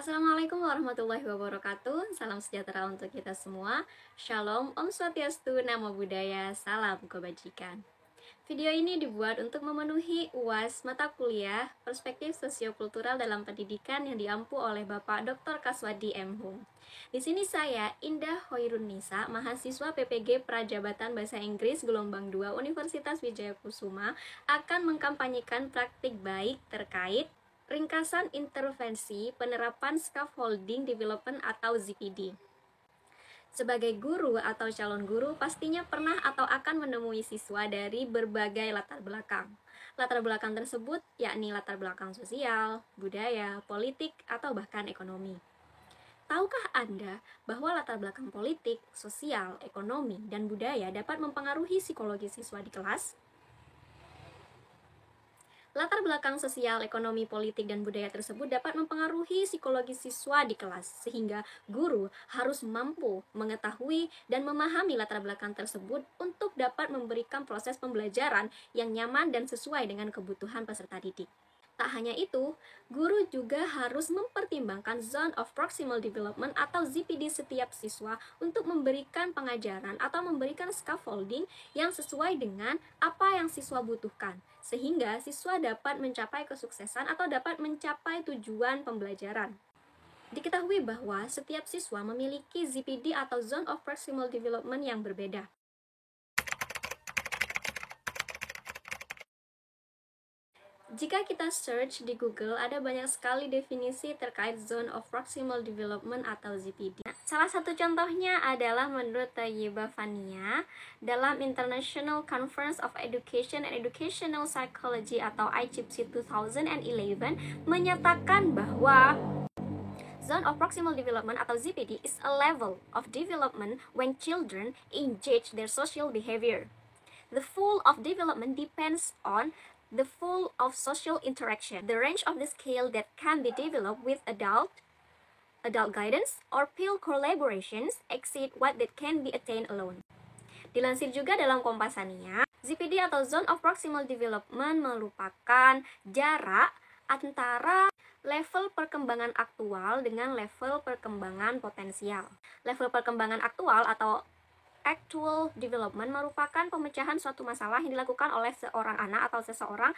Assalamualaikum warahmatullahi wabarakatuh. Salam sejahtera untuk kita semua. Shalom, Om Swastiastu, Namo Buddhaya, Salam Kebajikan. Video ini dibuat untuk memenuhi UAS mata kuliah Perspektif Sosiokultural dalam Pendidikan yang diampu oleh Bapak Dr. Kaswadi M. Hum. Di sini saya, Indah Hoirun Nisa, mahasiswa PPG Prajabatan Bahasa Inggris Gelombang 2 Universitas Wijaya Kusuma, akan mengkampanyekan praktik baik terkait ringkasan intervensi penerapan scaffolding development atau ZPD. Sebagai guru atau calon guru pastinya pernah atau akan menemui siswa dari berbagai latar belakang. Latar belakang tersebut yakni latar belakang sosial, budaya, politik, atau bahkan ekonomi. Tahukah Anda bahwa latar belakang politik, sosial, ekonomi, dan budaya dapat mempengaruhi psikologi siswa di kelas? Latar belakang sosial, ekonomi, politik, dan budaya tersebut dapat mempengaruhi psikologi siswa di kelas, sehingga guru harus mampu mengetahui dan memahami latar belakang tersebut untuk dapat memberikan proses pembelajaran yang nyaman dan sesuai dengan kebutuhan peserta didik. Tak hanya itu, guru juga harus mempertimbangkan Zone of Proximal Development atau ZPD setiap siswa untuk memberikan pengajaran atau memberikan scaffolding yang sesuai dengan apa yang siswa butuhkan, sehingga siswa dapat mencapai kesuksesan atau dapat mencapai tujuan pembelajaran. Diketahui bahwa setiap siswa memiliki ZPD atau Zone of Proximal Development yang berbeda. Jika kita search di Google, ada banyak sekali definisi terkait Zone of Proximal Development atau ZPD. Salah satu contohnya adalah menurut Thayyibah Fania dalam International Conference of Education and Educational Psychology atau ICPSI 2011 menyatakan bahwa Zone of Proximal Development atau ZPD is a level of development when children engage their social behavior. The full of development depends on the full of social interaction. The range of the scale that can be developed with adult guidance or peer collaborations exceed what that can be attained alone. Dilansir juga dalam Kompasania, ZPD atau Zone of Proximal Development merupakan jarak antara level perkembangan aktual dengan level perkembangan potensial. Level perkembangan aktual atau actual development merupakan pemecahan suatu masalah yang dilakukan oleh seorang anak atau seseorang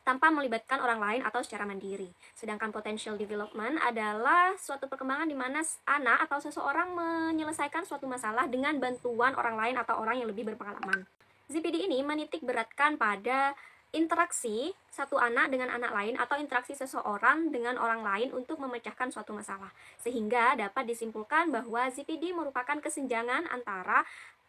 tanpa melibatkan orang lain atau secara mandiri. Sedangkan potential development adalah suatu perkembangan di mana anak atau seseorang menyelesaikan suatu masalah dengan bantuan orang lain atau orang yang lebih berpengalaman. ZPD ini menitik beratkan pada interaksi satu anak dengan anak lain atau interaksi seseorang dengan orang lain untuk memecahkan suatu masalah. Sehingga dapat disimpulkan bahwa ZPD merupakan kesenjangan antara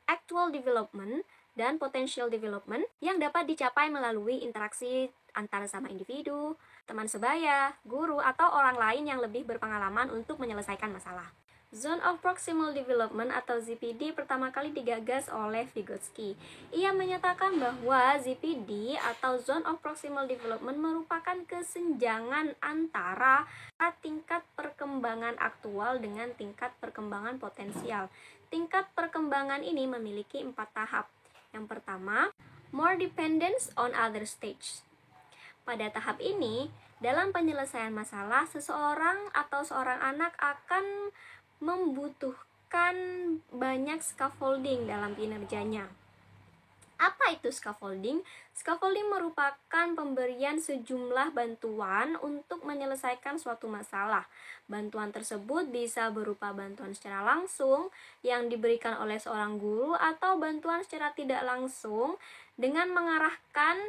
actual development dan potential development yang dapat dicapai melalui interaksi antara sama individu, teman sebaya, guru, atau orang lain yang lebih berpengalaman untuk menyelesaikan masalah. Zone of Proximal Development atau ZPD pertama kali digagas oleh Vygotsky. Ia menyatakan bahwa ZPD atau Zone of Proximal Development merupakan kesenjangan antara tingkat perkembangan aktual dengan tingkat perkembangan potensial. Tingkat perkembangan ini memiliki 4 tahap. Yang pertama, more dependence on other stage. Pada tahap ini, dalam penyelesaian masalah, seseorang atau seorang anak akan membutuhkan banyak scaffolding dalam kinerjanya. Apa itu scaffolding? Scaffolding merupakan pemberian sejumlah bantuan untuk menyelesaikan suatu masalah. Bantuan tersebut bisa berupa bantuan secara langsung yang diberikan oleh seorang guru atau bantuan secara tidak langsung dengan mengarahkan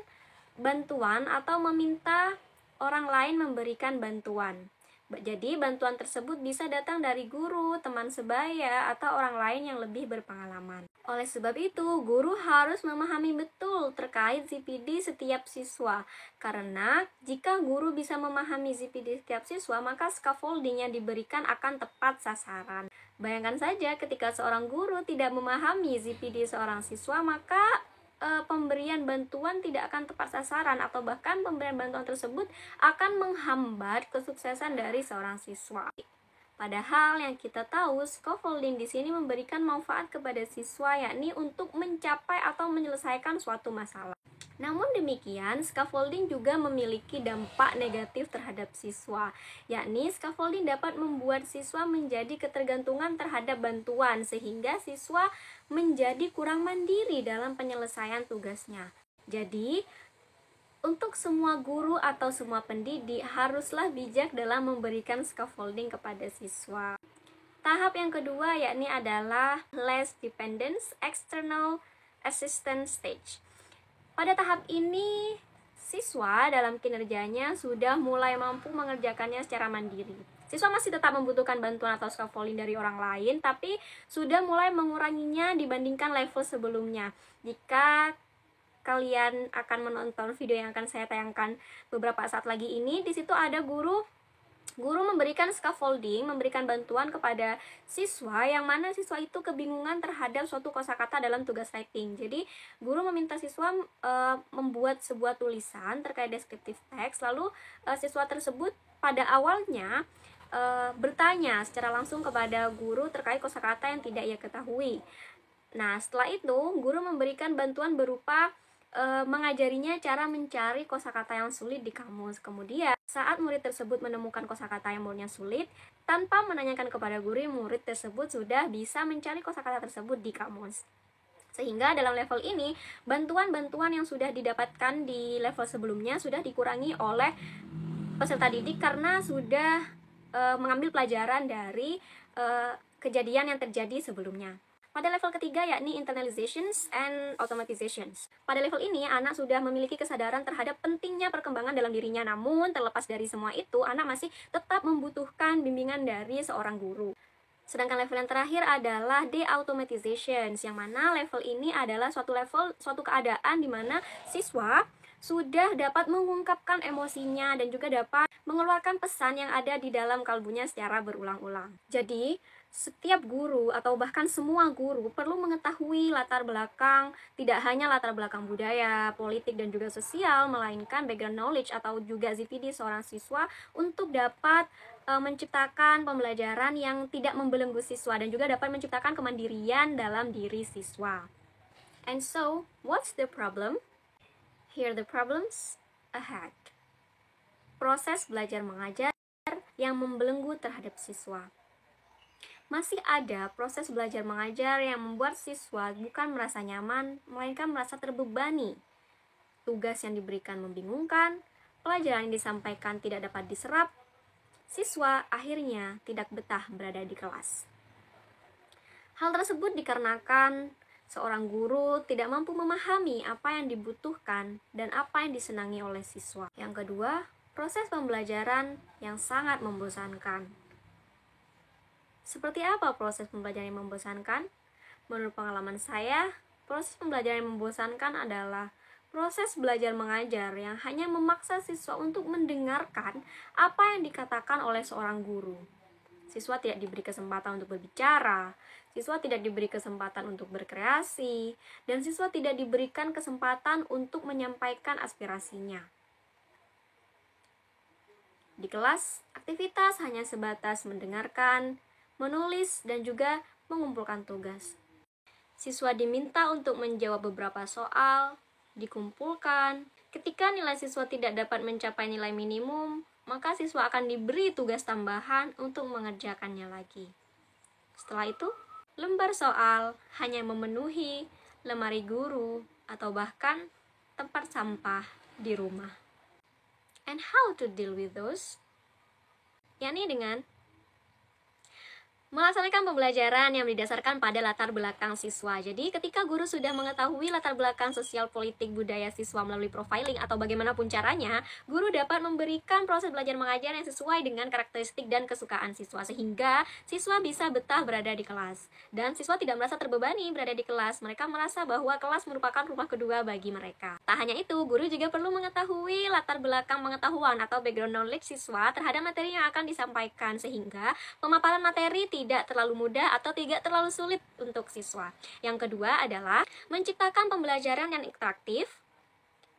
bantuan atau meminta orang lain memberikan bantuan. Jadi bantuan tersebut bisa datang dari guru, teman sebaya, atau orang lain yang lebih berpengalaman. Oleh sebab itu, guru harus memahami betul terkait ZPD setiap siswa. Karena jika guru bisa memahami ZPD setiap siswa, maka scaffolding yang diberikan akan tepat sasaran. Bayangkan saja ketika seorang guru tidak memahami ZPD seorang siswa, maka pemberian bantuan tidak akan tepat sasaran atau bahkan pemberian bantuan tersebut akan menghambat kesuksesan dari seorang siswa. Padahal yang kita tahu, scaffolding di sini memberikan manfaat kepada siswa yakni untuk mencapai atau menyelesaikan suatu masalah. Namun demikian, scaffolding juga memiliki dampak negatif terhadap siswa, yakni scaffolding dapat membuat siswa menjadi ketergantungan terhadap bantuan, sehingga siswa menjadi kurang mandiri dalam penyelesaian tugasnya. Jadi, untuk semua guru atau semua pendidik haruslah bijak dalam memberikan scaffolding kepada siswa. Tahap yang kedua yakni adalah less dependence external assistance stage. Pada tahap ini, siswa dalam kinerjanya sudah mulai mampu mengerjakannya secara mandiri. Siswa masih tetap membutuhkan bantuan atau scaffolding dari orang lain, tapi sudah mulai menguranginya dibandingkan level sebelumnya. Jika kalian akan menonton video yang akan saya tayangkan beberapa saat lagi ini, di situ ada guru memberikan scaffolding, memberikan bantuan kepada siswa yang mana siswa itu kebingungan terhadap suatu kosakata dalam tugas writing. Jadi, guru meminta siswa membuat sebuah tulisan terkait descriptive text, lalu siswa tersebut pada awalnya bertanya secara langsung kepada guru terkait kosakata yang tidak ia ketahui. Nah, setelah itu, guru memberikan bantuan berupa mengajarinya cara mencari kosakata yang sulit di kamus. Kemudian, saat murid tersebut menemukan kosakata yang menurutnya sulit, tanpa menanyakan kepada guru, murid tersebut sudah bisa mencari kosakata tersebut di kamus. Sehingga dalam level ini, bantuan-bantuan yang sudah didapatkan di level sebelumnya sudah dikurangi oleh peserta didik karena sudah mengambil pelajaran dari kejadian yang terjadi sebelumnya. Pada level ketiga yakni internalizations and automatizations. Pada level ini, anak sudah memiliki kesadaran terhadap pentingnya perkembangan dalam dirinya. Namun, terlepas dari semua itu, anak masih tetap membutuhkan bimbingan dari seorang guru. Sedangkan level yang terakhir adalah de-automatizations, yang mana level ini adalah suatu keadaan di mana siswa sudah dapat mengungkapkan emosinya dan juga dapat mengeluarkan pesan yang ada di dalam kalbunya secara berulang-ulang. Jadi, setiap guru atau bahkan semua guru perlu mengetahui latar belakang, tidak hanya latar belakang budaya, politik, dan juga sosial, melainkan background knowledge atau juga ZPD seorang siswa untuk dapat menciptakan pembelajaran yang tidak membelenggu siswa dan juga dapat menciptakan kemandirian dalam diri siswa. And so, what's the problem? Here are the problems ahead. Proses belajar mengajar yang membelenggu terhadap siswa. Masih ada proses belajar mengajar yang membuat siswa bukan merasa nyaman, melainkan merasa terbebani. Tugas yang diberikan membingungkan, pelajaran yang disampaikan tidak dapat diserap, siswa akhirnya tidak betah berada di kelas. Hal tersebut dikarenakan seorang guru tidak mampu memahami apa yang dibutuhkan dan apa yang disenangi oleh siswa. Yang kedua, proses pembelajaran yang sangat membosankan. Seperti apa proses pembelajaran yang membosankan? Menurut pengalaman saya, proses pembelajaran yang membosankan adalah proses belajar mengajar yang hanya memaksa siswa untuk mendengarkan apa yang dikatakan oleh seorang guru. Siswa tidak diberi kesempatan untuk berbicara, siswa tidak diberi kesempatan untuk berkreasi, dan siswa tidak diberikan kesempatan untuk menyampaikan aspirasinya. Di kelas, aktivitas hanya sebatas mendengarkan, menulis, dan juga mengumpulkan tugas. Siswa diminta untuk menjawab beberapa soal, dikumpulkan. Ketika nilai siswa tidak dapat mencapai nilai minimum, maka siswa akan diberi tugas tambahan untuk mengerjakannya lagi. Setelah itu, lembar soal hanya memenuhi lemari guru atau bahkan tempat sampah di rumah. And how to deal with those? Yakni dengan melaksanakan pembelajaran yang didasarkan pada latar belakang siswa. Jadi, ketika guru sudah mengetahui latar belakang sosial, politik, budaya siswa melalui profiling atau bagaimanapun caranya, guru dapat memberikan proses belajar mengajar yang sesuai dengan karakteristik dan kesukaan siswa, sehingga siswa bisa betah berada di kelas. Dan siswa tidak merasa terbebani berada di kelas. Mereka merasa bahwa kelas merupakan rumah kedua bagi mereka. Tak hanya itu, guru juga perlu mengetahui latar belakang pengetahuan atau background knowledge siswa terhadap materi yang akan disampaikan, sehingga pemaparan materi tidak terlalu mudah atau tidak terlalu sulit untuk siswa. Yang kedua adalah menciptakan pembelajaran yang interaktif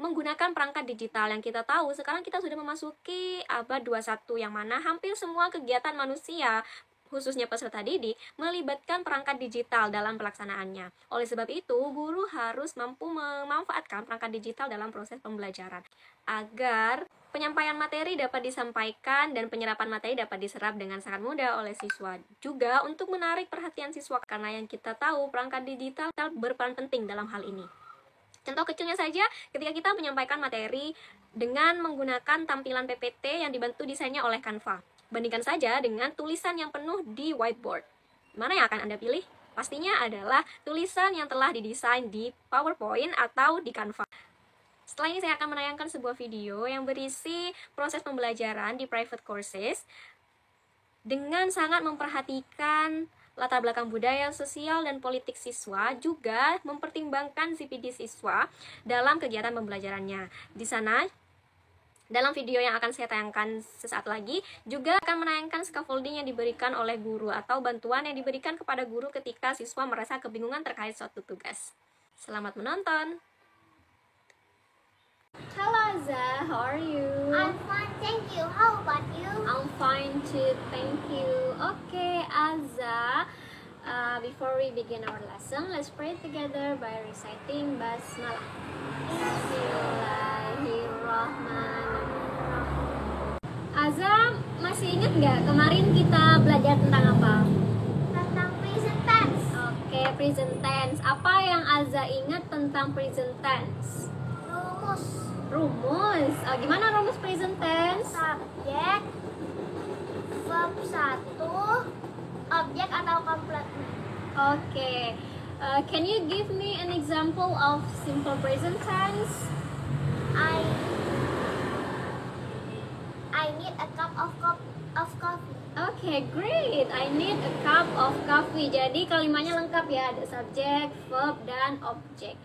menggunakan perangkat digital. Yang kita tahu sekarang kita sudah memasuki abad 21 yang mana hampir semua kegiatan manusia khususnya peserta didik, melibatkan perangkat digital dalam pelaksanaannya. Oleh sebab itu, guru harus mampu memanfaatkan perangkat digital dalam proses pembelajaran agar penyampaian materi dapat disampaikan dan penyerapan materi dapat diserap dengan sangat mudah oleh siswa. Juga untuk menarik perhatian siswa, karena yang kita tahu perangkat digital berperan penting dalam hal ini. Contoh kecilnya saja, ketika kita menyampaikan materi dengan menggunakan tampilan PPT yang dibantu desainnya oleh Canva. Bandingkan saja dengan tulisan yang penuh di whiteboard. Mana yang akan Anda pilih? Pastinya adalah tulisan yang telah didesain di PowerPoint atau di Canva. Setelah ini saya akan menayangkan sebuah video yang berisi proses pembelajaran di private courses dengan sangat memperhatikan latar belakang budaya, sosial, dan politik siswa, juga mempertimbangkan ZPD siswa dalam kegiatan pembelajarannya. Di sana, dalam video yang akan saya tayangkan sesaat lagi, juga akan menayangkan scaffolding yang diberikan oleh guru atau bantuan yang diberikan kepada guru ketika siswa merasa kebingungan terkait suatu tugas. Selamat menonton! Hello Azza, how are you? I'm fine, thank you. How about you? I'm fine too, thank you. Okay, Azza, before we begin our lesson, let's pray together by reciting Basmalah. Bismillahirrahmanirrahim. Azza, masih ingat nggak kemarin kita belajar tentang apa? Tentang present tense. Oke, present tense. Apa yang Azza ingat tentang present tense? Rumus. Gimana rumus present tense? Subjek, verb 1, objek atau komplement. Okay. Can you give me an example of simple present tense? I need a cup of coffee. Okay, great. I need a cup of coffee. Jadi kalimatnya lengkap ya, ada subjek, verb, dan objek.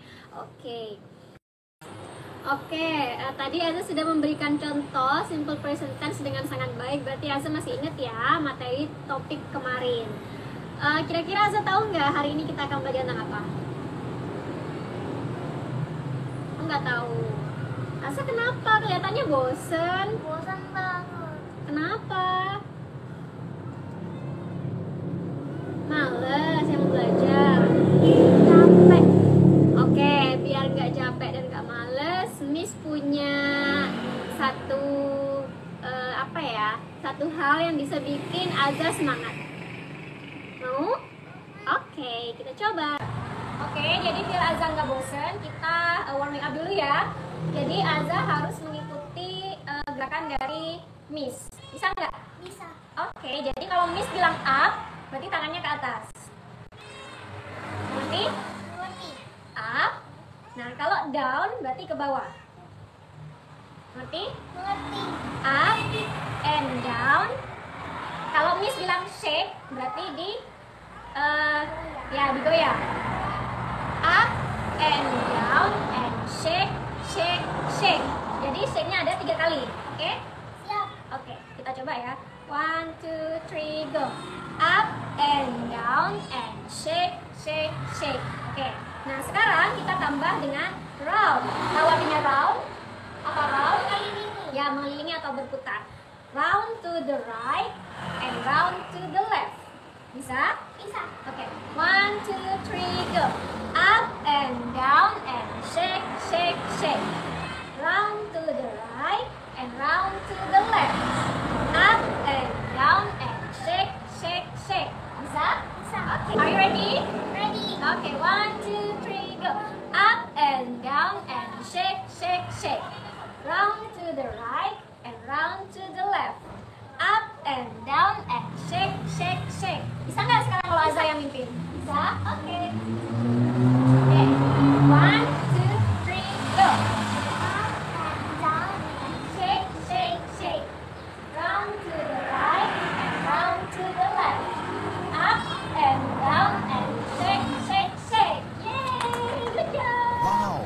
Oke, tadi Azza sudah memberikan contoh simple present tense dengan sangat baik. Berarti Azza masih ingat ya materi topik kemarin. Kira-kira Azza tahu nggak hari ini kita akan belajar tentang apa? Nggak tahu. Azza kenapa? Kelihatannya bosen. Bosan banget. Kenapa? Males yang mau belajar. Capek. Oke, biar nggak capek dan nggak males, Miss punya satu hal yang bisa bikin Azza semangat. Mau? Oke, kita coba. Oke, jadi biar Azza nggak bosen, kita warming up dulu ya. Jadi Azza harus mengikuti gerakan dari Miss. Bisa nggak? Bisa. Oke, jadi kalau Miss bilang up, berarti tangannya ke atas. Berarti up. Nah, kalau down berarti ke bawah. Ngerti? Mengerti. Up and down. Kalau Miss bilang shake, berarti digoyang. Up and down and shake, shake, shake. Jadi shake-nya ada 3 kali. Oke? Siap. Oke, kita coba ya. 1, 2, 3, go. Up and down and shake, shake, shake. Oke. Nah, sekarang kita tambah dengan round. Tahu artinya round? Apa round? Ya, mengelilingi atau berputar. Round to the right and round to the left. Bisa? Bisa. Oke. 1, 2, 3, go. Up and down and shake, shake, shake. Round to the right and round to the left. Up and down and shake, shake, shake. Bisa? Bisa. Okay. Are you ready? Ready. Okay, 1, 2, 3, go. Up and down and shake, shake, shake. Round to the right and round to the left. Up and down and shake, shake, shake. Bisa nggak sekarang kalau Azza yang mimpin? Bisa? Oke. Oke. 1, 2, 3, go. Up and down. Shake, shake, shake. Round to the right and round to the left. Up and down and shake, shake, shake. Yay, good job. Wow.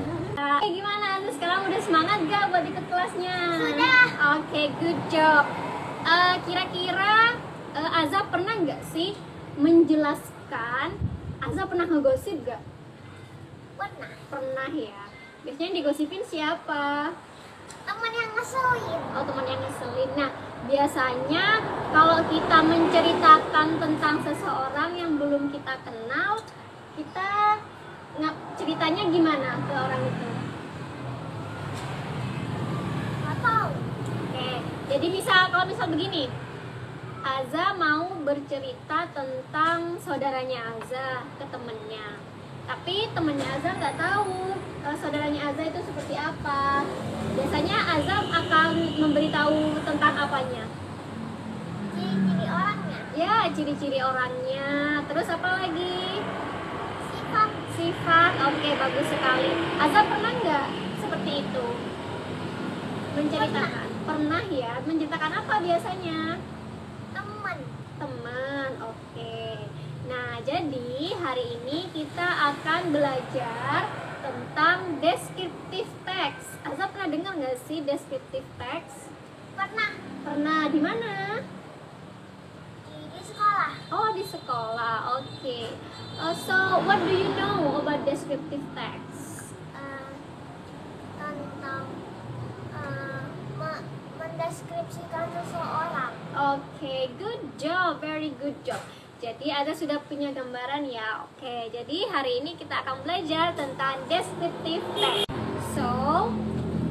Gimana Azza sekarang udah semangat gak buat ikut kelasnya? Sudah. Oke, good job. Kira-kira Azza pernah nggak sih menjelaskan? Azza pernah ngegosip gak? Pernah. Pernah ya. Biasanya digosipin siapa? Teman yang ngeselin. Oh, teman yang ngeselin. Nah, Biasanya kalau kita menceritakan tentang seseorang yang belum kita kenal, kita ceritanya gimana ke orang itu? Nggak tahu. Oke, jadi kalau misal begini, Aza mau bercerita tentang saudaranya Aza ke temennya, tapi temennya Aza nggak tahu saudaranya Aza itu seperti apa. Biasanya Aza akan memberitahu tentang apanya? Ciri-ciri orangnya. Ya, ciri-ciri orangnya. Terus apa lagi? Sifat. Sifat. Oke, bagus sekali. Aza pernah nggak seperti itu? Menceritakan. Pernah ya? Menceritakan apa biasanya? Teman. Oke. Nah, jadi hari ini kita akan belajar tentang descriptive text. Aza pernah dengar nggak sih descriptive text? Pernah. Di mana? Di sekolah. Oh, di sekolah. Oke. So, what do you know about descriptive text? Tentang mendeskripsikan seseorang. Oke, good job, very good job. Jadi Aza sudah punya gambaran ya. Oke, jadi hari ini kita akan belajar tentang descriptive text. So,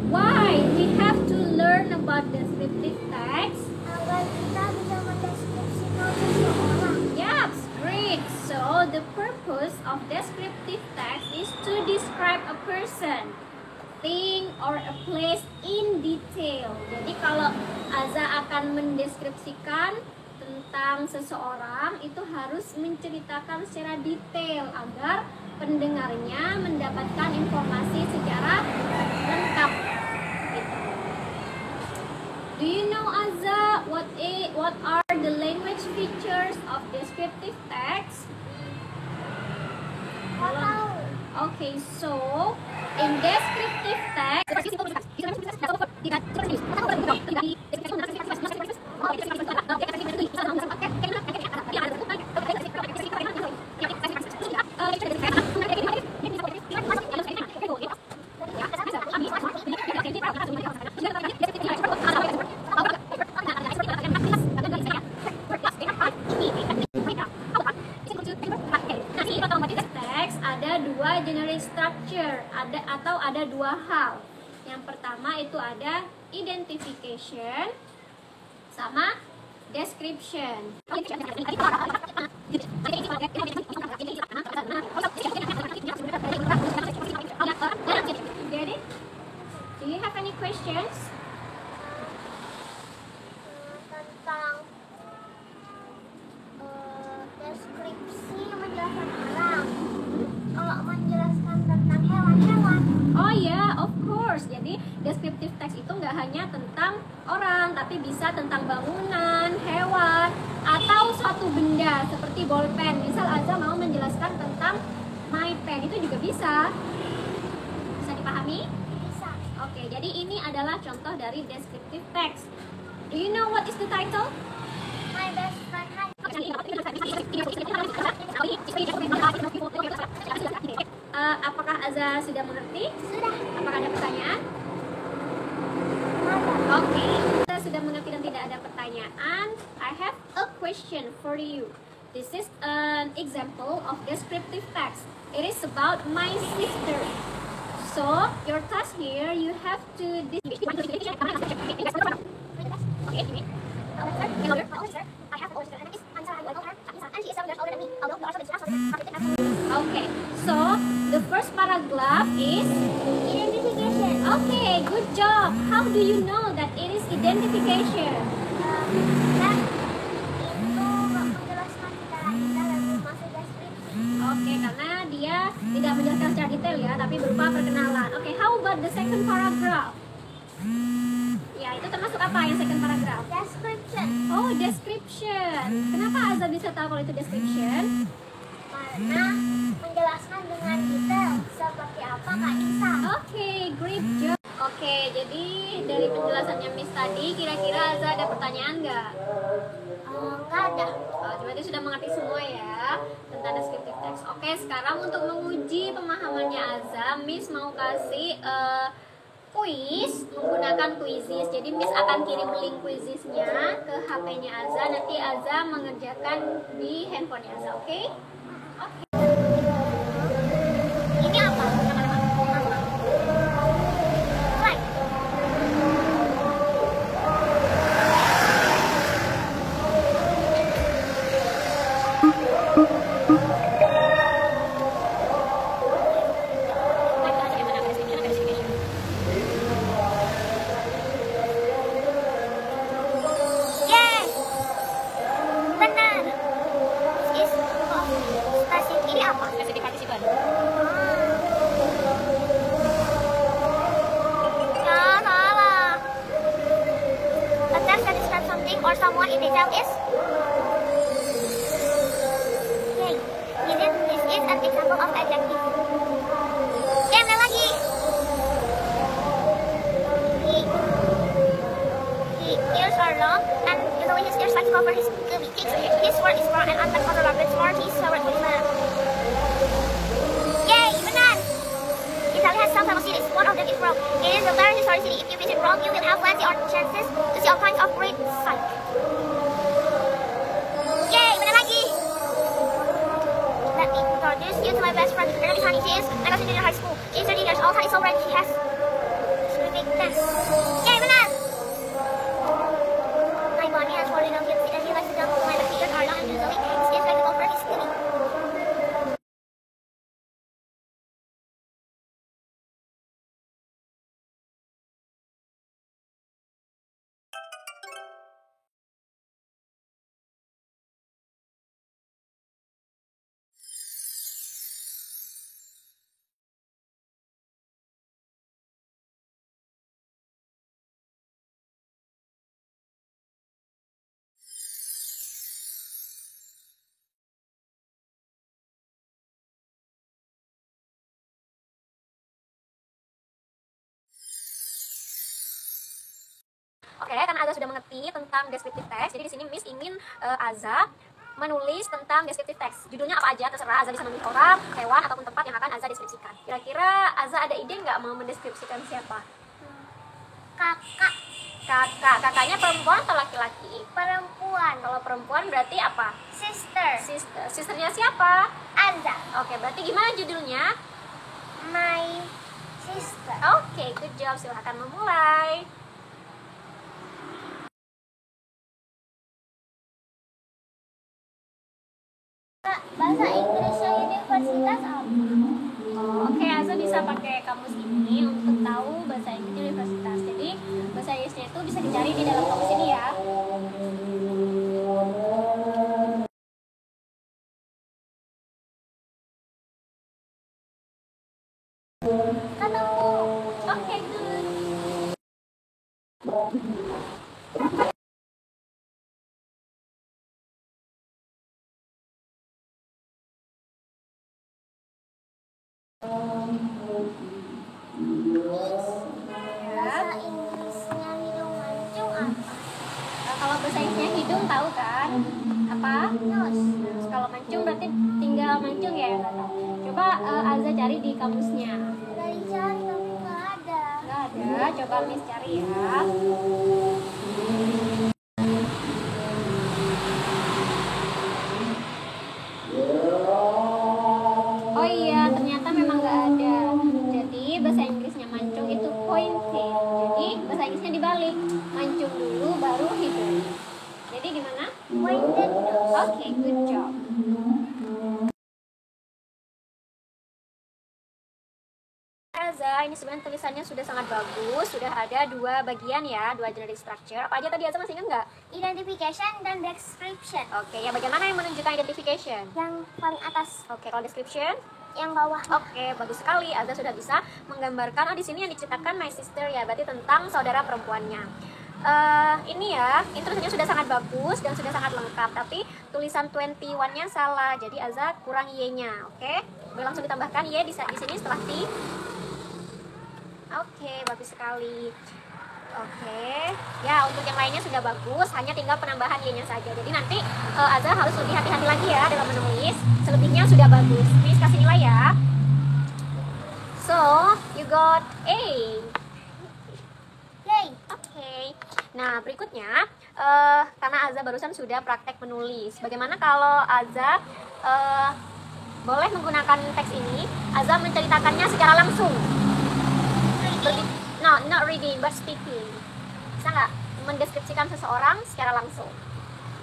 why we have to learn about descriptive text? Agar kita bisa mendeskripsikan seseorang. Yes, great. So, the purpose of descriptive text is to describe a person, thing, or a place in detail. Jadi kalau Aza akan mendeskripsikan tentang seseorang, itu harus menceritakan secara detail agar pendengarnya mendapatkan informasi secara lengkap. Gitu. Do you know, Aza, what are the language features of descriptive text? Nggak tahu. Okay, so in descriptive text, teks ada dua generic structure, ada dua hal. Yang pertama itu ada identification sama description. Get it? Do you have any questions? Tentang deskripsi menjelaskan orang. Kalau menjelaskan tentang hewan-hewan. Oh ya, of course. Jadi descriptive text itu nggak hanya tentang orang, tapi bisa tentang bangunan, hewan, atau suatu benda seperti bolpen. Misal Aza mau menjelaskan tentang my pen, itu juga bisa. Bisa dipahami? Bisa. Oke, jadi ini adalah contoh dari descriptive text. Do you know what is the title? My best friend has. Apakah Aza sudah mengerti? Sudah. Apakah ada pertanyaan? Ada. Oke, kita sudah mengerti dan tidak ada pertanyaan. I have a question for you. This is an example of descriptive text. It is about my sister. So, your task here, you have to Okay, so the first paragraph is Identification. okay, good job. How do you know that it is identification? Dan itu menjelaskan secara detail dan masuk deskripsi. Oke, karena dia tidak menjelaskan secara detail ya, tapi berupa perkenalan. Oke, how about the second paragraph? Ya, itu termasuk apa yang second paragraph? Description. Oh, description. Kenapa Azza bisa tahu kalau itu description? Karena menjelaskan dengan detail seperti apa Kak Isa. Oke, great job. Oke, jadi dari penjelasannya Miss tadi, kira-kira Azza ada pertanyaan nggak? Nggak ada. Oh, berarti sudah mengerti semua ya tentang descriptive text. Oke, sekarang untuk menguji pemahamannya Azza, Miss mau kasih kuis menggunakan Quizizz. Jadi Miss akan kirim link Quizizz-nya ke HP-nya Azza. Nanti Azza mengerjakan di handphone Azza, oke? Ini apa? Slide. Yes. Benar. This is stasiun ini apa? Kasih di partisipan. Ya, salah. A text that describes something or someone in detail is. Yay. This is an example of adjective. Yang lagi. Ears are long and the way his ears like to cover his cheeks. His word is brown and unlike other rabbits, more he's covered with fur. Yay, benar. Italy has some famous cities. One of them is Rome. It is a very historic city. If you visit Rome, you will have plenty of chances to see all kinds of great sights. Yay, benar lagi. Let me introduce you to my best friend. Her name is Honey. She is I got in junior high school. She is 13 years old. Honey is so bright. She has swimming dance. Yay, benar. My bunny has 4 little kids and he likes to jump. My fingers are long and usually his skin like a golfer is skinny. Oke, karena Azza sudah mengerti tentang descriptive text, jadi di sini Miss ingin Azza menulis tentang descriptive text. Judulnya apa aja terserah, Azza bisa memilih orang, hewan, ataupun tempat yang akan Azza deskripsikan. Kira-kira Azza ada ide nggak mau mendeskripsikan siapa? Kakak Kakaknya perempuan atau laki-laki? perempuan. Kalau perempuan berarti apa? Sister. Sisternya siapa? Azza. Oke, berarti gimana judulnya? My sister. Oke, good job. Silahkan memulai. Bahasa Inggrisnya universitas apa? Oke, Azza bisa pakai kamus ini untuk tahu bahasa Inggris universitas. Jadi bahasa Inggrisnya itu bisa dicari di dalam kamus ini ya. Ketemu. Oke, good. Bahasa Inggrisnya hidung mancung apa? Kalau bahasa Inggrisnya hidung tahu kan? Apa? Nose. Kalau mancung berarti tinggal mancung ya? Nggak tahu. Coba Azza cari di kamusnya. Udah dicari tapi nggak ada. Nggak ada, coba Miss cari ya. Oh iya, ternyata memang nggak ada. Jadi bahasa Inggrisnya mancung itu pointed. Jadi bahasa Inggrisnya dibalik. Mancung dulu baru hidung. Jadi gimana? Pointed nose. Oke, good job. Azza, ini sebenarnya tulisannya sudah sangat bagus. Sudah ada 2 bagian ya, 2 generic structure. Apa aja tadi Azza masih ingat nggak? Identification dan description. Oke, ya bagian mana yang menunjukkan identification? Yang paling atas, Oke, kalau description? yang bawah. Oke, bagus sekali. Azza sudah bisa menggambarkan. Oh, di sini yang diceritakan my sister ya, berarti tentang saudara perempuannya. Ini ya, introduksinya sudah sangat bagus dan sudah sangat lengkap. Tapi tulisan 21-nya salah. Jadi Azza kurang y-nya. Oke, boleh langsung ditambahkan y di sini setelah T. Oke, bagus sekali. Oke, ya untuk yang lainnya sudah bagus, hanya tinggal penambahan y-nya saja. Jadi nanti Azza harus lebih hati-hati lagi ya dalam menulis. Selebihnya sudah bagus. Miss kasih nilai ya. So, you got A. Oke. Nah, berikutnya karena Aza barusan sudah praktek menulis. Bagaimana kalau Aza boleh menggunakan teks ini, Aza menceritakannya secara langsung. No, not reading, but speaking. Bisa nggak mendeskripsikan seseorang secara langsung?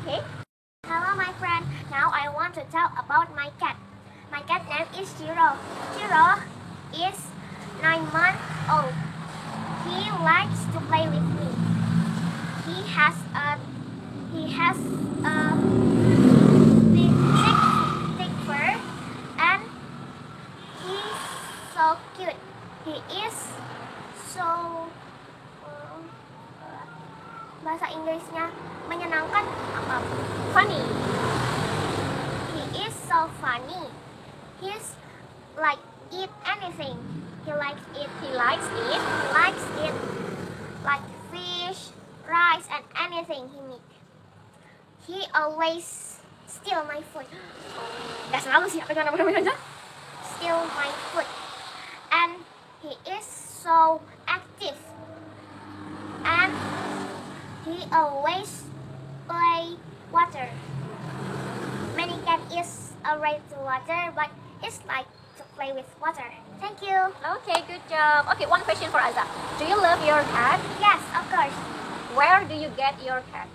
Oke? Hello, my friend. Now I want to tell about my cat. My cat name is Jiro. Jiro is 9 months old. He likes to play with me. He has a thick fur, and he's so cute. He is so bahasa Inggrisnya menyenangkan apa? Funny. He is so funny. He's like eat anything. He likes it. He likes it. He likes it like fish, rice, and anything he meet. He always steal my food. Gak selalu sih, apa gimana aja? Steal my food. And he is so active. And he always play water. Many cat is afraid to water, but it's like to play with water. Thank you. Okay, good job. Okay, one question for Aza. Do you love your cat? Yes, of course. Where do you get your cat?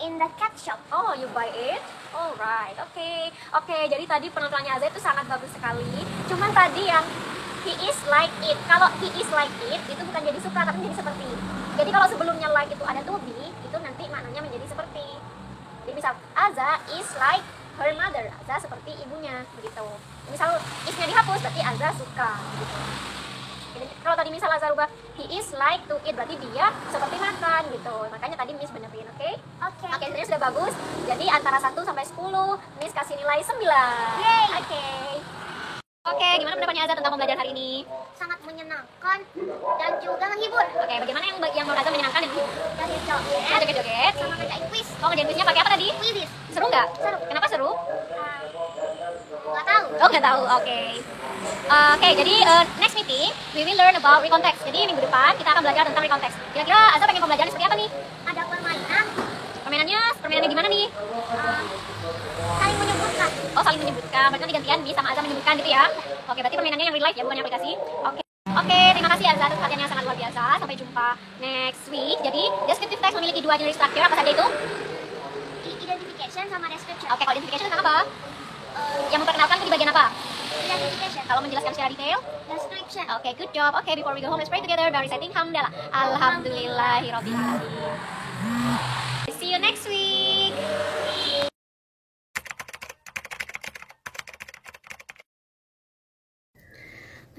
In the cat shop. Oh, you buy it? Alright, oke. Jadi tadi penampilannya Aza itu sangat bagus sekali. Cuman tadi yang he is like it. Kalau he is like it, itu bukan jadi suka, tapi jadi seperti. Jadi kalau sebelumnya like itu ada to be, itu nanti maknanya menjadi seperti. Jadi misal, Aza is like her mother. Aza seperti ibunya, begitu. Misal is-nya dihapus, berarti Aza suka, gitu. Jadi, kalau tadi misal Aza rubah, he is like to eat, berarti dia seperti makan, gitu. Makanya tadi Miss benerin, oke? Oke. Oke, sebenarnya sudah bagus. Jadi antara 1 sampai 10, Miss kasih nilai 9. Yeay. Oke, gimana pendapatnya Aza tentang pembelajaran hari ini? Sangat menyenangkan dan juga menghibur. Oke, bagaimana yang menurut Aza menyenangkan dan menghibur? Dari joget Joget-joget. sama ngerjain quiz. Oh, ngerjain quiznya pakai apa tadi? Quizzes. Seru nggak? Seru. Kenapa seru? Nggak tahu. Oh, nggak tahu. Oke. Oke, jadi next meeting we will learn about recontext. Jadi minggu depan kita akan belajar tentang recontext. Kira-kira Aza pengen pembelajaran seperti apa nih? Ada permainan Permainannya gimana nih? saling menyebutkan. Oh, saling menyebutkan. Berarti nanti gantian Miss sama Aza menyebutkan gitu ya. Oke, berarti permainannya yang real life ya, bukan yang aplikasi. Oke, terima kasih Aza atas perhatiannya yang sangat luar biasa. Sampai jumpa next week. Jadi, descriptive text memiliki 2 jenis struktur. Apa saja itu? Identification sama description. Oke, kalau identification tentang apa? Yang memperkenalkan itu di bagian apa? Identification. Kalau menjelaskan secara detail? Description. Oke, good job. Oke, before we go home, let's pray together by reciting Hamdalah. Alhamdulillahirabbil alamin. See you next week.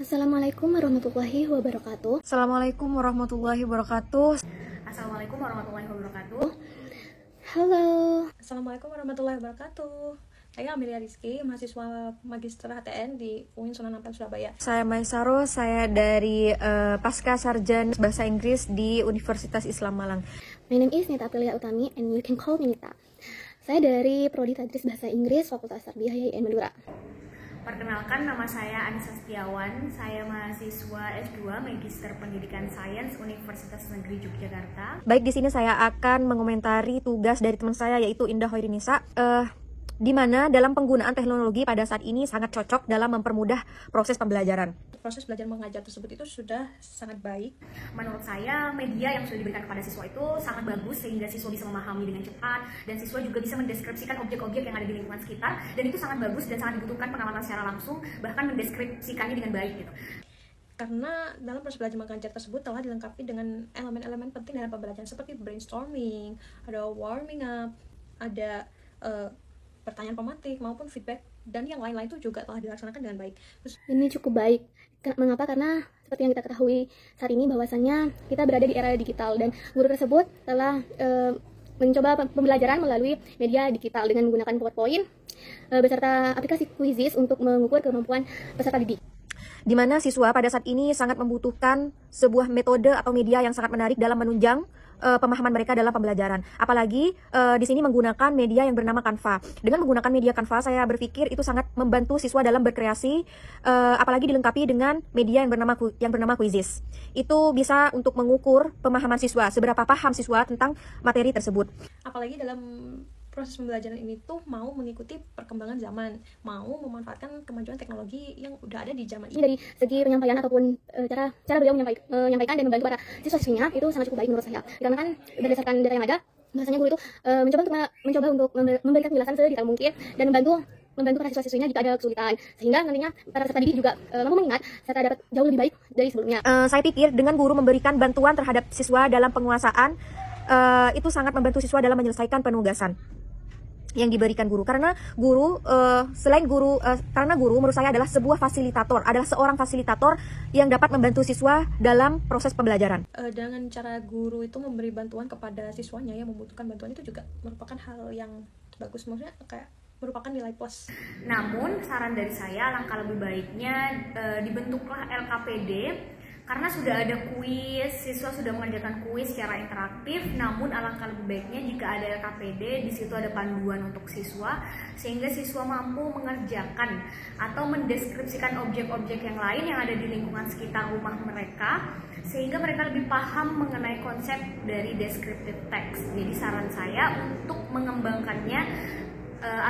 Assalamualaikum warahmatullahi wabarakatuh. Assalamualaikum warahmatullahi wabarakatuh. Assalamualaikum warahmatullahi wabarakatuh. Halo. Assalamualaikum warahmatullahi wabarakatuh. Saya Amelia Rizky, mahasiswa Magister HTN di UIN Sunan Ampel, Surabaya. Saya Maisaro, saya dari Pasca Sarjana Bahasa Inggris di Universitas Islam Malang. My name is Nita Aprilia Utami and you can call me Nita. Saya dari Prodi Tadris Bahasa Inggris Fakultas Tarbiyah YIN Madura. Perkenalkan, nama saya Anissa Setiawan. Saya mahasiswa S2 Magister Pendidikan Sains Universitas Negeri Yogyakarta. Baik, di sini saya akan mengomentari tugas dari teman saya yaitu Indah Hoirinisa. Di mana dalam penggunaan teknologi pada saat ini sangat cocok dalam mempermudah proses pembelajaran. Proses belajar mengajar tersebut itu sudah sangat baik. Menurut saya, media yang sudah diberikan kepada siswa itu sangat bagus sehingga siswa bisa memahami dengan cepat dan siswa juga bisa mendeskripsikan objek-objek yang ada di lingkungan sekitar, dan itu sangat bagus dan sangat dibutuhkan pengamatan secara langsung, bahkan mendeskripsikannya dengan baik gitu. Karena dalam proses belajar mengajar tersebut telah dilengkapi dengan elemen-elemen penting dalam pembelajaran seperti brainstorming, ada warming up, ada pertanyaan pematik maupun feedback, dan yang lain-lain itu juga telah dilaksanakan dengan baik. Ini cukup baik. Mengapa? Karena seperti yang kita ketahui saat ini bahwasannya kita berada di era digital dan guru tersebut telah mencoba pembelajaran melalui media digital dengan menggunakan PowerPoint beserta aplikasi quizzes untuk mengukur kemampuan peserta didik. Di mana siswa pada saat ini sangat membutuhkan sebuah metode atau media yang sangat menarik dalam menunjang pemahaman mereka dalam pembelajaran. Apalagi di sini menggunakan media yang bernama Canva. Dengan menggunakan media Canva, saya berpikir itu sangat membantu siswa dalam berkreasi, apalagi dilengkapi dengan media yang bernama Quizzes. Itu bisa untuk mengukur pemahaman siswa, seberapa paham siswa tentang materi tersebut. Apalagi dalam proses pembelajaran ini tuh mau mengikuti perkembangan zaman, mau memanfaatkan kemajuan teknologi yang udah ada di zaman Ini ini. dari segi penyampaian ataupun cara beliau menyampaikan dan membantu para siswa-siswinya itu sangat cukup baik menurut saya. Dikarenakan berdasarkan data yang ada, bahasanya guru itu mencoba untuk memberikan penjelasan sedetail mungkin dan membantu para siswa-siswinya jika ada kesulitan, sehingga nantinya para peserta didik juga mampu mengingat serta dapat jauh lebih baik dari sebelumnya. Saya pikir dengan guru memberikan bantuan terhadap siswa dalam penguasaan, itu sangat membantu siswa dalam menyelesaikan penugasan yang diberikan guru. Karena guru karena guru menurut saya adalah seorang fasilitator yang dapat membantu siswa dalam proses pembelajaran. Dengan cara guru itu memberi bantuan kepada siswanya yang membutuhkan bantuan, itu juga merupakan hal yang bagus, maksudnya kayak merupakan nilai plus. Namun saran dari saya, langkah lebih baiknya dibentuklah LKPD. Karena sudah ada kuis, siswa sudah mengerjakan kuis secara interaktif. Namun alangkah lebih baiknya jika ada LKPD, di situ ada panduan untuk siswa, sehingga siswa mampu mengerjakan atau mendeskripsikan objek-objek yang lain yang ada di lingkungan sekitar rumah mereka, sehingga mereka lebih paham mengenai konsep dari descriptive text. Jadi saran saya untuk mengembangkannya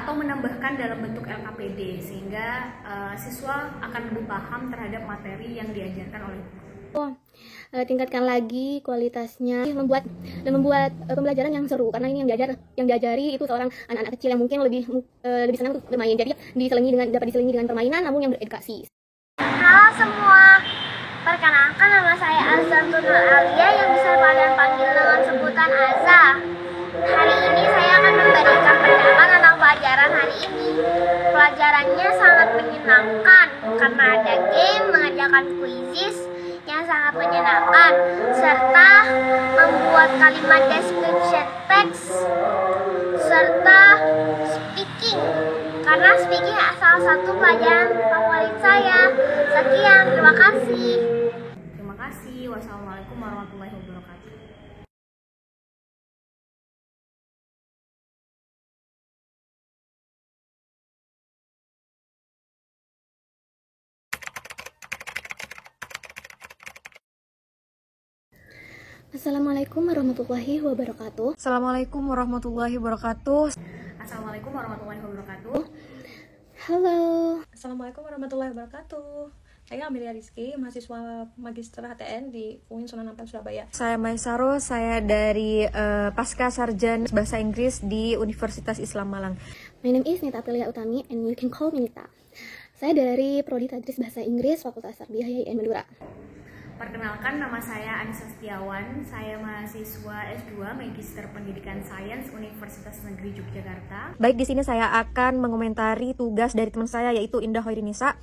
atau menambahkan dalam bentuk LKPD, sehingga siswa akan lebih paham terhadap materi yang diajarkan oleh guru. Tingkatkan lagi kualitasnya, membuat pembelajaran yang seru, karena ini yang diajari itu seorang anak-anak kecil yang mungkin lebih senang untuk bermain, jadi dapat diselingi dengan permainan namun yang beredukasi. Halo semua, perkenalkan nama saya Azzatul Alia yang bisa kalian panggil dengan sebutan Azza. Hari ini saya akan memberikan pendapat tentang pelajaran hari ini. Pelajarannya sangat menyenangkan karena ada game, mengerjakan quizzes yang sangat menyenangkan, serta membuat kalimat description text, serta speaking. Karena speaking salah satu pelajaran favorit saya. Sekian, terima kasih. Terima kasih. Wassalamualaikum warahmatullahi wabarakatuh. Assalamualaikum warahmatullahi wabarakatuh. Assalamualaikum warahmatullahi wabarakatuh. Assalamualaikum warahmatullahi wabarakatuh. Halo. Assalamualaikum warahmatullahi wabarakatuh. Saya Amelia Rizky, mahasiswa Magister HTN di UIN Sunan Ampel, Surabaya. Saya Maisaro, saya dari Pasca Sarjana Bahasa Inggris di Universitas Islam Malang. My name is Nita Aprilia Utami and you can call me Nita. Saya dari Prodi Tadris Bahasa Inggris Fakultas Tarbiyah IAIN Madura. Perkenalkan, nama saya Anissa Setiawan. Saya mahasiswa S2 Magister Pendidikan Sains Universitas Negeri Yogyakarta. Baik, di sini saya akan mengomentari tugas dari teman saya yaitu Indah Hoirinisa,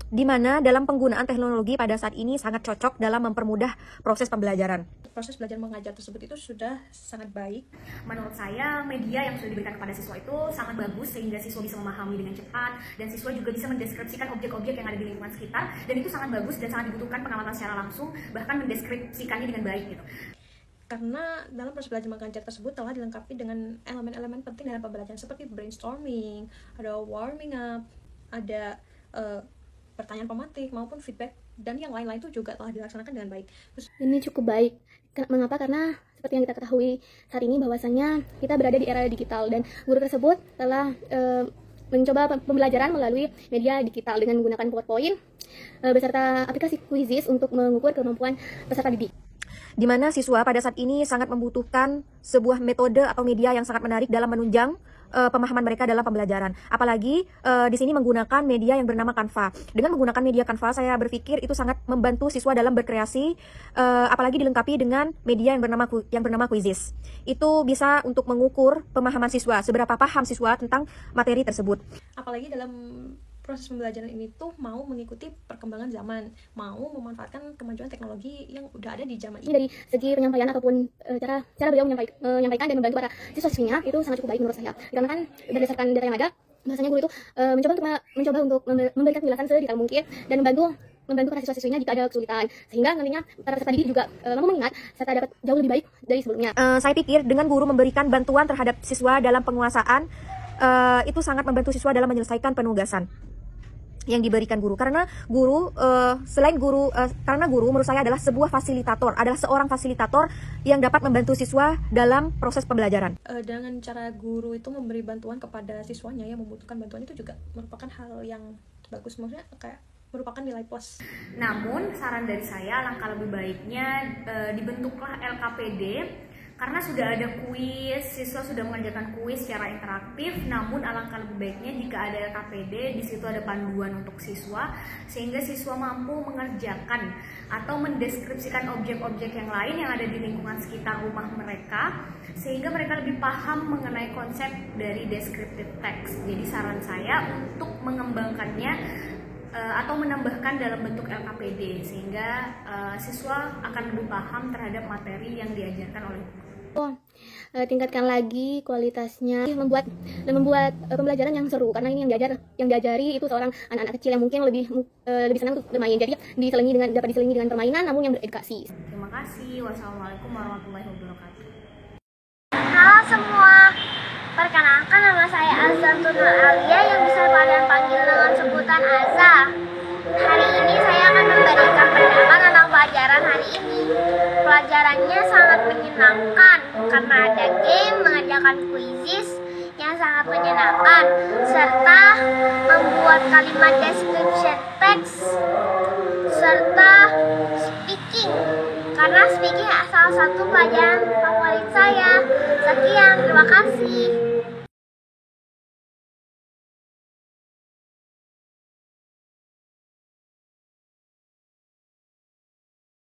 di mana dalam penggunaan teknologi pada saat ini sangat cocok dalam mempermudah proses pembelajaran. Proses belajar mengajar tersebut itu sudah sangat baik. Menurut saya, media yang sudah diberikan kepada siswa itu sangat bagus, sehingga siswa bisa memahami dengan cepat, dan siswa juga bisa mendeskripsikan objek-objek yang ada di lingkungan sekitar, dan itu sangat bagus dan sangat dibutuhkan pengamatan secara langsung, bahkan mendeskripsikannya dengan baik gitu. Karena dalam proses belajar mengajar tersebut telah dilengkapi dengan elemen-elemen penting dalam pembelajaran seperti brainstorming, ada warming up, ada pertanyaan pematik maupun feedback, dan yang lain-lain itu juga telah dilaksanakan dengan baik. Ini cukup baik. Mengapa? Karena seperti yang kita ketahui saat ini bahwasanya kita berada di era digital dan guru tersebut telah mencoba pembelajaran melalui media digital dengan menggunakan PowerPoint beserta aplikasi Quizzes untuk mengukur kemampuan peserta didik. Di mana siswa pada saat ini sangat membutuhkan sebuah metode atau media yang sangat menarik dalam menunjang pemahaman mereka dalam pembelajaran. Apalagi di sini menggunakan media yang bernama Canva. Dengan menggunakan media Canva, saya berpikir itu sangat membantu siswa dalam berkreasi, apalagi dilengkapi dengan media yang bernama Quizzes. Itu bisa untuk mengukur pemahaman siswa, seberapa paham siswa tentang materi tersebut. Apalagi dalam proses pembelajaran ini tuh mau mengikuti perkembangan zaman, mau memanfaatkan kemajuan teknologi yang udah ada di zaman Ini ini. dari segi penyampaian ataupun cara beliau menyampaikan dan membantu para siswa-siswinya itu sangat cukup baik menurut saya. Dikarenakan berdasarkan data yang ada, bahasanya guru itu mencoba untuk memberikan penjelasan sedetail mungkin dan membantu membantu para siswa-siswinya jika ada kesulitan, sehingga nantinya para peserta didik juga mampu mengingat serta dapat jauh lebih baik dari sebelumnya. Saya pikir dengan guru memberikan bantuan terhadap siswa dalam penguasaan, itu sangat membantu siswa dalam menyelesaikan penugasan yang diberikan guru, karena guru karena guru menurut saya adalah sebuah fasilitator, adalah seorang fasilitator yang dapat membantu siswa dalam proses pembelajaran. Dengan cara guru itu memberi bantuan kepada siswanya yang membutuhkan bantuan, itu juga merupakan hal yang bagus, maksudnya kayak merupakan nilai plus. Namun saran dari saya, alangkah lebih baiknya dibentuklah LKPD, karena sudah ada kuis, siswa sudah mengerjakan kuis secara interaktif. Namun alangkah lebih baiknya jika ada LKPD, di situ ada panduan untuk siswa, sehingga siswa mampu mengerjakan atau mendeskripsikan objek-objek yang lain yang ada di lingkungan sekitar rumah mereka, sehingga mereka lebih paham mengenai konsep dari descriptive text. Jadi saran saya untuk mengembangkannya atau menambahkan dalam bentuk LKPD, sehingga siswa akan lebih paham terhadap materi yang diajarkan oleh guru. Tingkatkan lagi kualitasnya, membuat pembelajaran yang seru, karena ini yang diajari itu seorang anak-anak kecil yang mungkin lebih senang untuk bermain, jadi dapat diselingi dengan permainan namun yang beredukasi. Terima kasih. Wassalamualaikum warahmatullahi wabarakatuh. Halo semua, perkenalkan nama saya Azantul Alia yang bisa kalian panggil dengan sebutan Aza. Hari ini saya akan memberikan pendapat tentang pelajaran hari ini. Pelajarannya sangat menyenangkan karena ada game, mengerjakan quizzes yang sangat menyenangkan, serta membuat kalimat description text, serta speaking. Karena speaking salah satu pelajaran favorit saya. Sekian, terima kasih.